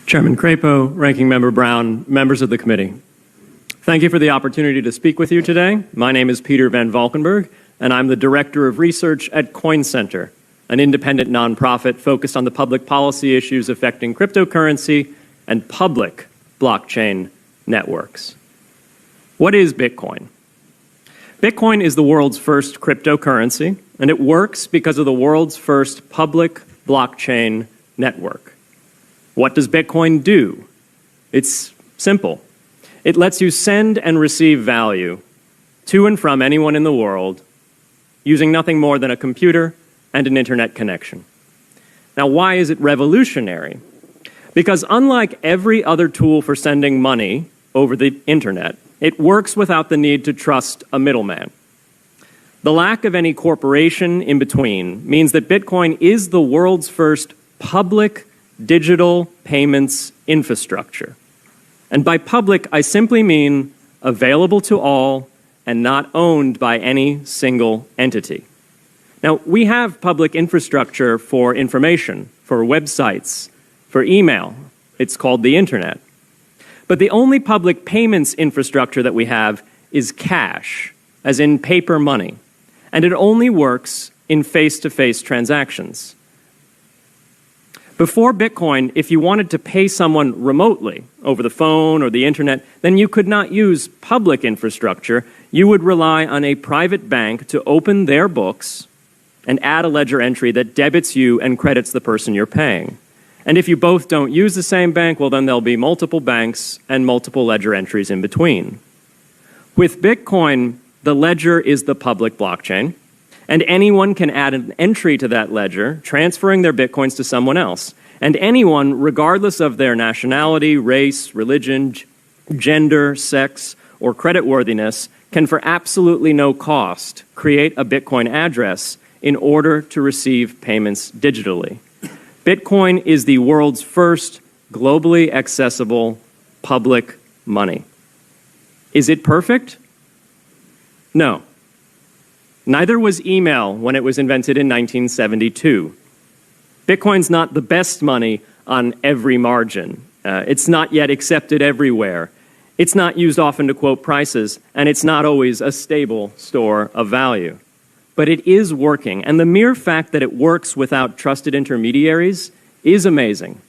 Chairman Crapo, Ranking Member Brown, members of the committee. Thank you for the opportunity to speak with you today. My name is Peter Van Valkenburgh, and I'm the Director of Research at Coin Center, an independent nonprofit focused on the public policy issues affecting cryptocurrency and public blockchain networks. What is Bitcoin? Bitcoin is the world's first cryptocurrency, and it works because of the world's first public blockchain network. What does Bitcoin do? It's simple. It lets you send and receive value to and from anyone in the world using nothing more than a computer and an internet connection. Now, why is it revolutionary? Because unlike every other tool for sending money over the internet, it works without the need to trust a middleman. The lack of any corporation in between means that Bitcoin is the world's first public digital payments infrastructure. And by public, I simply mean available to all and not owned by any single entity. Now, we have public infrastructure for information, for websites, for email. It's called the internet. But the only public payments infrastructure that we have is cash, as in paper money. And it only works in face-to-face transactions. Before Bitcoin, if you wanted to pay someone remotely over the phone or the internet, then you could not use public infrastructure. You would rely on a private bank to open their books and add a ledger entry that debits you and credits the person you're paying. And if you both don't use the same bank, well, then there'll be multiple banks and multiple ledger entries in between. With Bitcoin, the ledger is the public blockchain, and anyone can add an entry to that ledger, transferring their Bitcoins to someone else. And anyone, regardless of their nationality, race, religion, gender, sex, or creditworthiness, can for absolutely no cost create a Bitcoin address in order to receive payments digitally. Bitcoin is the world's first globally accessible public money. Is it perfect? No. Neither was email when it was invented in 1972. Bitcoin's not the best money on every margin. It's not yet accepted everywhere. It's not used often to quote prices, and it's not always a stable store of value. But it is working, and the mere fact that it works without trusted intermediaries is amazing.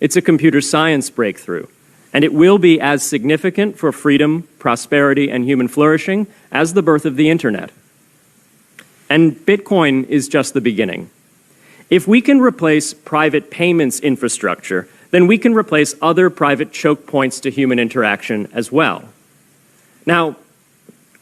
It's a computer science breakthrough, and it will be as significant for freedom, prosperity, and human flourishing as the birth of the internet. And Bitcoin is just the beginning. If we can replace private payments infrastructure, then we can replace other private choke points to human interaction as well. Now,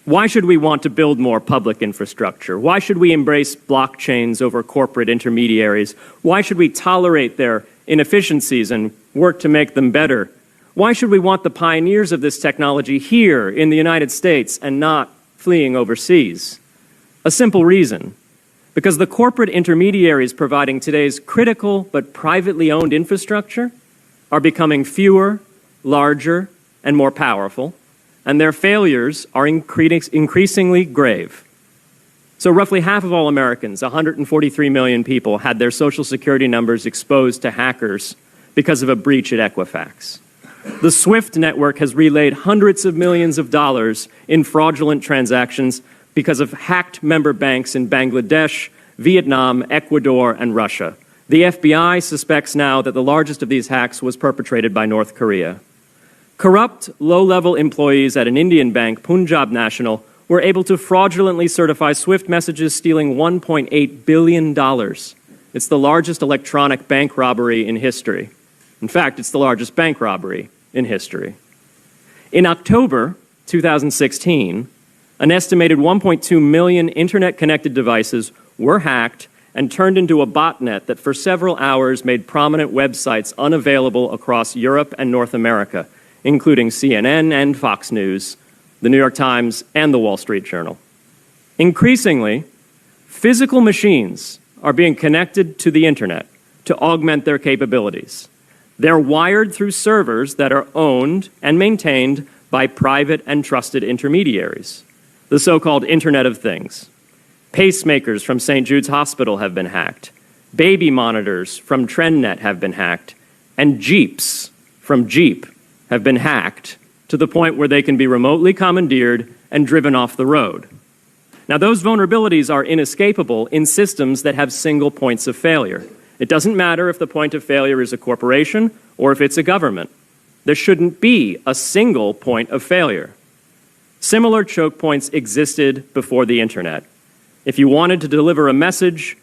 why should we want to build more public infrastructure? Why should we embrace blockchains over corporate intermediaries? Why should we tolerate their inefficiencies and work to make them better? Why should we want the pioneers of this technology here in the United States and not fleeing overseas? A simple reason. Because the corporate intermediaries providing today's critical but privately owned infrastructure are becoming fewer, larger, and more powerful, and their failures are increasingly grave. So roughly half of all Americans, 143 million people, had their Social Security numbers exposed to hackers because of a breach at Equifax. The SWIFT network has relayed hundreds of millions of dollars in fraudulent transactions because of hacked member banks in Bangladesh, Vietnam, Ecuador, and Russia. The FBI suspects now that the largest of these hacks was perpetrated by North Korea. Corrupt, low-level employees at an Indian bank, Punjab National, were able to fraudulently certify SWIFT messages, stealing $1.8 billion. It's the largest electronic bank robbery in history. In fact, it's the largest bank robbery in history. In October 2016, an estimated 1.2 million internet-connected devices were hacked and turned into a botnet that for several hours made prominent websites unavailable across Europe and North America, including CNN and Fox News, the New York Times, and the Wall Street Journal. Increasingly, physical machines are being connected to the internet to augment their capabilities. They're wired through servers that are owned and maintained by private and trusted intermediaries, the so-called Internet of Things. Pacemakers from St. Jude's Hospital have been hacked. Baby monitors from TrendNet have been hacked. and Jeeps from Jeep have been hacked to the point where they can be remotely commandeered and driven off the road. Now, those vulnerabilities are inescapable in systems that have single points of failure. It doesn't matter if the point of failure is a corporation or if it's a government. There shouldn't be a single point of failure. Similar choke points existed before the internet. If you wanted to deliver a message,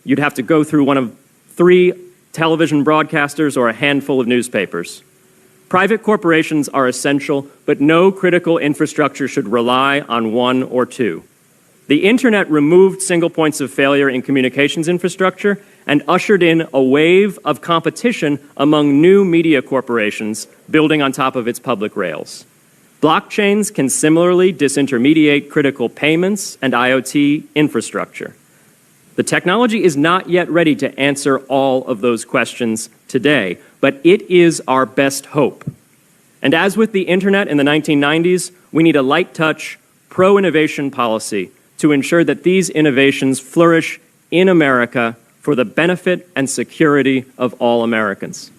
you'd have to go through one of 3 television broadcasters or a handful of newspapers. Private corporations are essential, but no critical infrastructure should rely on 1 or 2. The internet removed single points of failure in communications infrastructure and ushered in a wave of competition among new media corporations building on top of its public rails. Blockchains can similarly disintermediate critical payments and IoT infrastructure. The technology is not yet ready to answer all of those questions today, but it is our best hope. And as with the internet in the 1990s, we need a light-touch, pro-innovation policy to ensure that these innovations flourish in America for the benefit and security of all Americans.